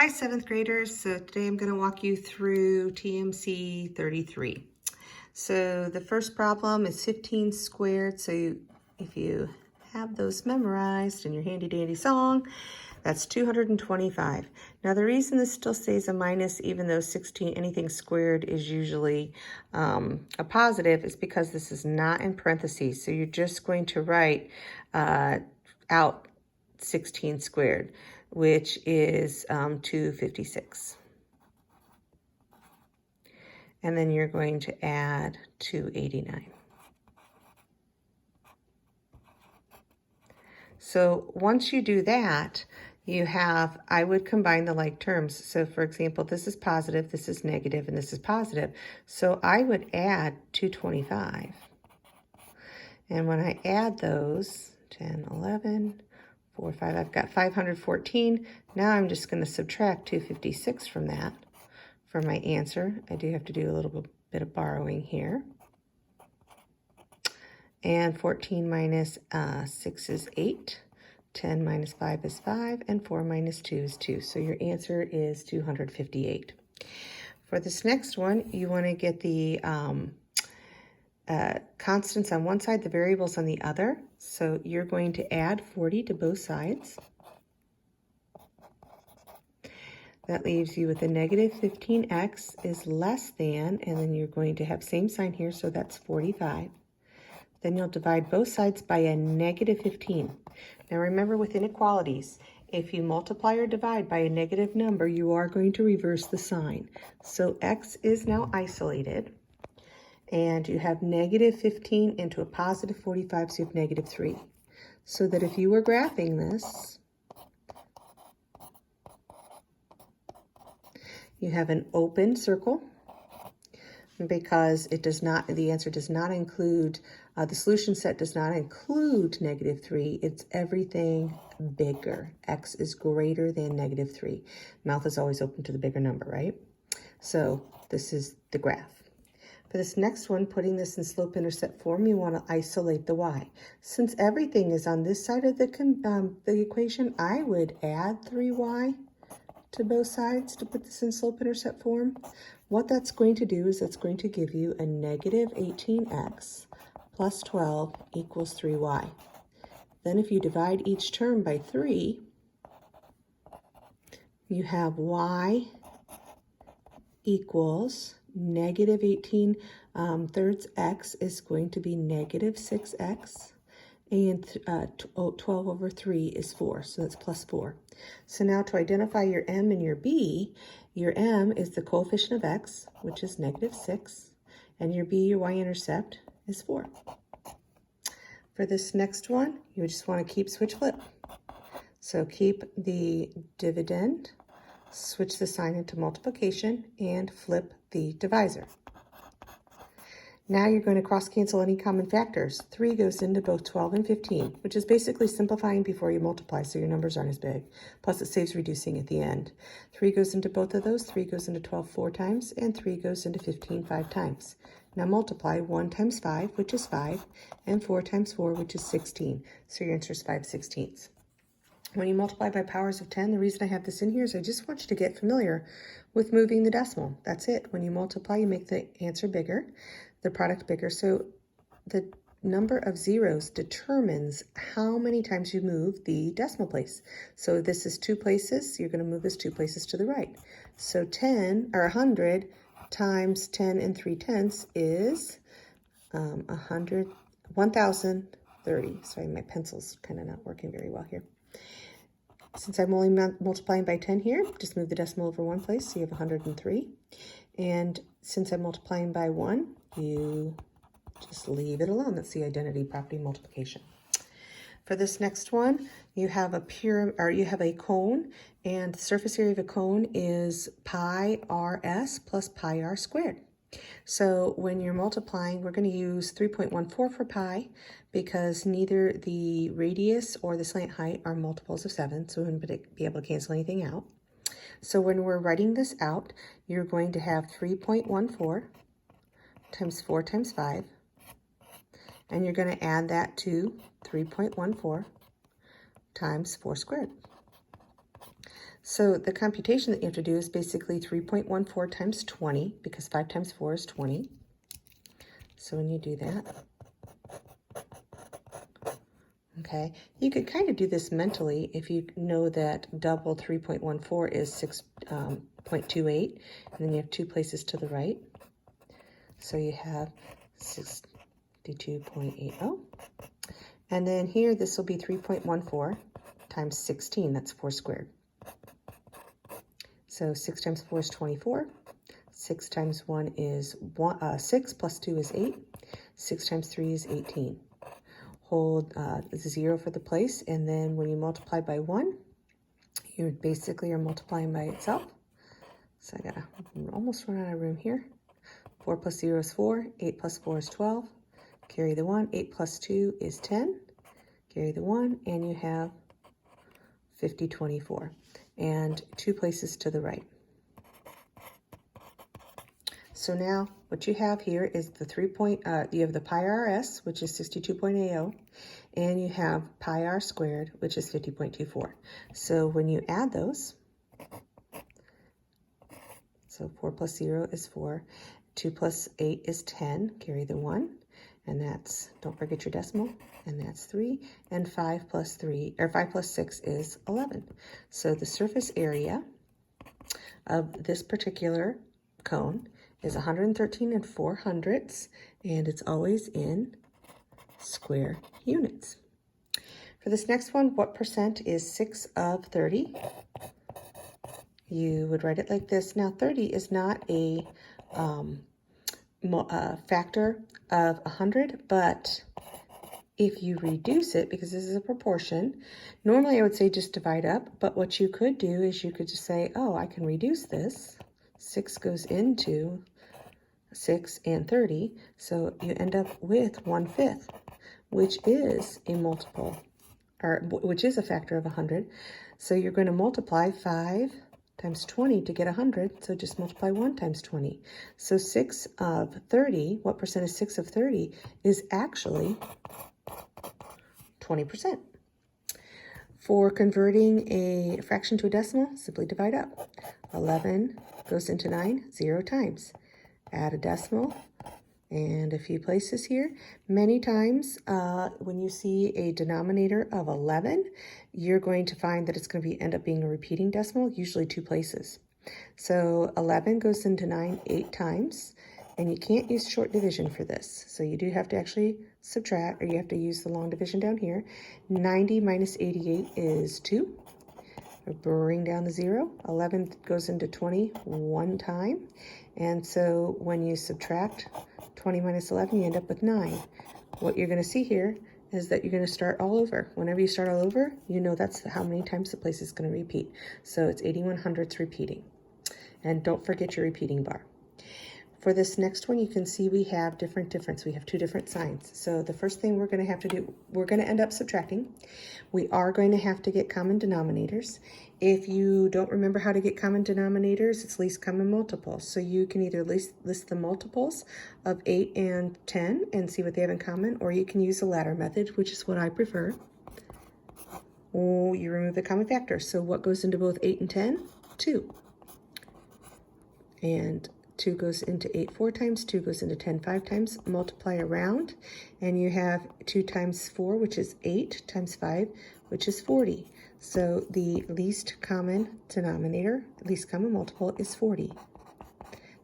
Hi, 7th graders. So today I'm going to walk you through TMC 33. So the first problem is 15 squared. So if you have those memorized in your handy dandy song, that's 225. Now the reason this still stays a minus even though 16, anything squared is usually a positive, is because this is not in parentheses. So you're just going to write out 16 squared, which is 256. And then you're going to add 289. So once you do that, you have, I would combine the like terms. So for example, this is positive, this is negative, and this is positive. So I would add 225. And when I add those, 10, 11, 4, 5, I've got 514. Now I'm just going to subtract 256 from that for my answer. I do have to do a little bit of borrowing here. And 14 minus 6 is 8. 10 minus 5 is 5. And 4 minus 2 is 2. So your answer is 258. For this next one, you want to get the constants on one side, the variables on the other. So you're going to add 40 to both sides. That leaves you with a negative 15x is less than, and then you're going to have same sign here, so that's 45. Then you'll divide both sides by a negative 15. Now remember, with inequalities, if you multiply or divide by a negative number, you are going to reverse the sign. So x is now isolated, and you have negative 15 into a positive 45, so you have negative 3. So that if you were graphing this, you have an open circle, because it does not, the answer does not include, the solution set does not include negative 3. It's everything bigger. X is greater than negative 3. Mouth is always open to the bigger number, right? So this is the graph. For this next one, putting this in slope-intercept form, you want to isolate the y. Since everything is on this side of the equation, I would add 3y to both sides to put this in slope-intercept form. What that's going to do is that's going to give you a negative 18x plus 12 equals 3y. Then if you divide each term by 3, you have y equals negative 18 thirds x is going to be negative 6x. And 12 over 3 is 4, so that's plus 4. So now to identify your m and your b, your m is the coefficient of x, which is negative 6, and your b, your y-intercept, is 4. For this next one, you just want to keep switch flip. So keep the dividend, switch the sign into multiplication, and flip the divisor. Now you're going to cross-cancel any common factors. 3 goes into both 12 and 15, which is basically simplifying before you multiply, so your numbers aren't as big. Plus, it saves reducing at the end. 3 goes into both of those. 3 goes into 12 4 times, and 3 goes into 15 5 times. Now multiply 1 times 5, which is 5, and 4 times 4, which is 16. So your answer is 5/16. When you multiply by powers of 10, the reason I have this in here is I just want you to get familiar with moving the decimal. That's it. When you multiply, you make the answer bigger, the product bigger. So the number of zeros determines how many times you move the decimal place. So this is 2 places. You're going to move this 2 places to the right. So 10 or 100 times 10 and 3/10 is 1,030. Sorry, my pencil's kind of not working very well here. Since I'm only multiplying by 10 here, just move the decimal over 1 place, so you have 103. And since I'm multiplying by 1, you just leave it alone. That's the identity property multiplication. For this next one, you have a cone, and the surface area of a cone is pi rs plus pi r squared. So when you're multiplying, we're going to use 3.14 for pi because neither the radius or the slant height are multiples of 7, so we wouldn't be able to cancel anything out. So when we're writing this out, you're going to have 3.14 times 4 times 5, and you're going to add that to 3.14 times 4 squared. So the computation that you have to do is basically 3.14 times 20, because 5 times 4 is 20. So when you do that, okay, you could kind of do this mentally if you know that double 3.14 is 6.28, and then you have 2 places to the right. So you have 62.80. And then here, this will be 3.14 times 16, that's 4 squared. So 6 times 4 is 24. 6 times 1 is 6, plus 2 is 8. 6 times 3 is 18. Hold 0 for the place, and then when you multiply by 1, you basically are multiplying by itself. So I gotta almost run out of room here. 4 plus 0 is 4. 8 plus 4 is 12. Carry the 1. 8 plus 2 is 10. Carry the 1, and you have 5024. And 2 places to the right. So now what you have here is the you have the pi rs, which is 62.80, and you have pi r squared, which is 50.24. So when you add those, so 4 plus 0 is 4, 2 plus 8 is 10, carry the 1, and that's, don't forget your decimal, and that's 3, and 5 plus 6 is 11. So the surface area of this particular cone is 113 400ths, and it's always in square units. For this next one, what percent is 6 of 30? You would write it like this. Now, 30 is not a factor of 100, but if you reduce it, because this is a proportion, normally I would say just divide up, but what you could do is you could just say, oh, I can reduce this. 6 goes into 6 and 30, so you end up with 1/5, which is a multiple, or which is a factor of 100. So you're going to multiply 5 times 20 to get 100, so just multiply 1 times 20. So 6 of 30, what percent is 6 of 30? Is actually 20%. For converting a fraction to a decimal, simply divide up. 11 goes into 9 0 times. Add a decimal and a few places here. Many times when you see a denominator of 11, you're going to find that it's going to end up being a repeating decimal, usually 2 places. So 11 goes into 9 8 times, and you can't use short division for this. So you do have to actually subtract, or you have to use the long division down here. 90 minus 88 is 2. Bring down the 0. 11 goes into 20 1 time. And so when you subtract 20 minus 11, you end up with 9. What you're going to see here is that you're going to start all over. Whenever you start all over, you know that's how many times the place is going to repeat. So it's 81/100ths repeating. And don't forget your repeating bar. For this next one, you can see we have difference. We have 2 different signs. So the first thing we're going to have to do, we're going to end up subtracting. We are going to have to get common denominators. If you don't remember how to get common denominators, it's least common multiples. So you can either list the multiples of 8 and 10 and see what they have in common, or you can use the latter method, which is what I prefer. Or you remove the common factor. So what goes into both 8 and 10? 2. And 2 goes into 8 4 times, 2 goes into 10 5 times, multiply around, and you have 2 times 4, which is 8, times 5, which is 40. So the least common denominator, least common multiple, is 40.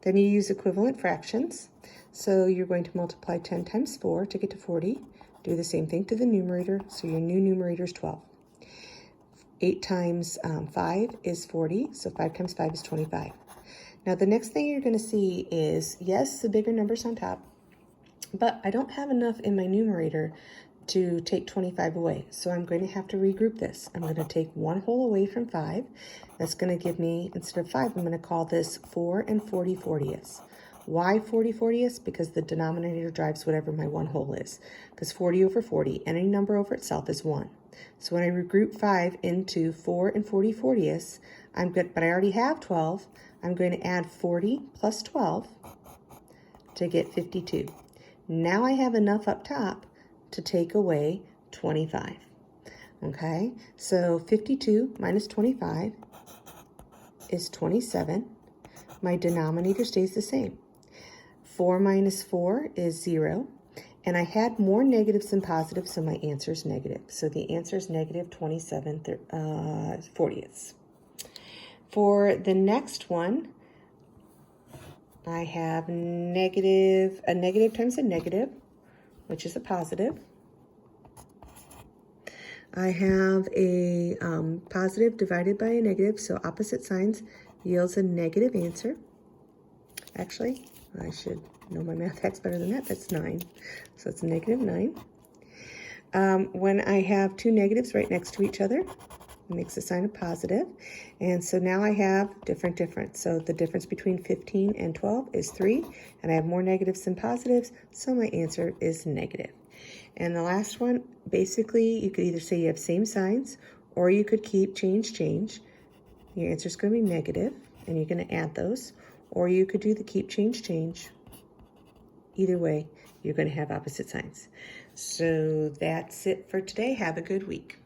Then you use equivalent fractions. So you're going to multiply 10 times 4 to get to 40. Do the same thing to the numerator, so your new numerator is 12. 8 times 5 is 40, so 5 times 5 is 25. Now, the next thing you're going to see is, yes, the bigger numbers on top, but I don't have enough in my numerator to take 25 away. So I'm going to have to regroup this. I'm going to take 1 whole away from 5. That's going to give me, instead of 5, I'm going to call this 4 and 40/40ths. Why 40/40ths? Because the denominator drives whatever my 1 whole is. Because 40 over 40, any number over itself is 1. So when I regroup 5 into 4 and 40/40ths, I'm good, but I already have 12. I'm going to add 40 plus 12 to get 52. Now I have enough up top to take away 25. Okay, so 52 minus 25 is 27. My denominator stays the same. 4 minus 4 is 0. And I had more negatives than positives, so my answer is negative. So the answer is negative 27 40ths. For the next one, I have a negative times a negative, which is a positive. I have a positive divided by a negative, so opposite signs yields a negative answer. Actually, I should know my math facts better than that. That's 9. So it's negative 9. When I have two negatives right next to each other, it makes a sign of positive. And so now I have different. So the difference between 15 and 12 is 3. And I have more negatives than positives, so my answer is negative. And the last one, basically, you could either say you have same signs, or you could keep change. Your answer is going to be negative, and you're going to add those. Or you could do the keep change. Either way, you're going to have opposite signs. So that's it for today. Have a good week.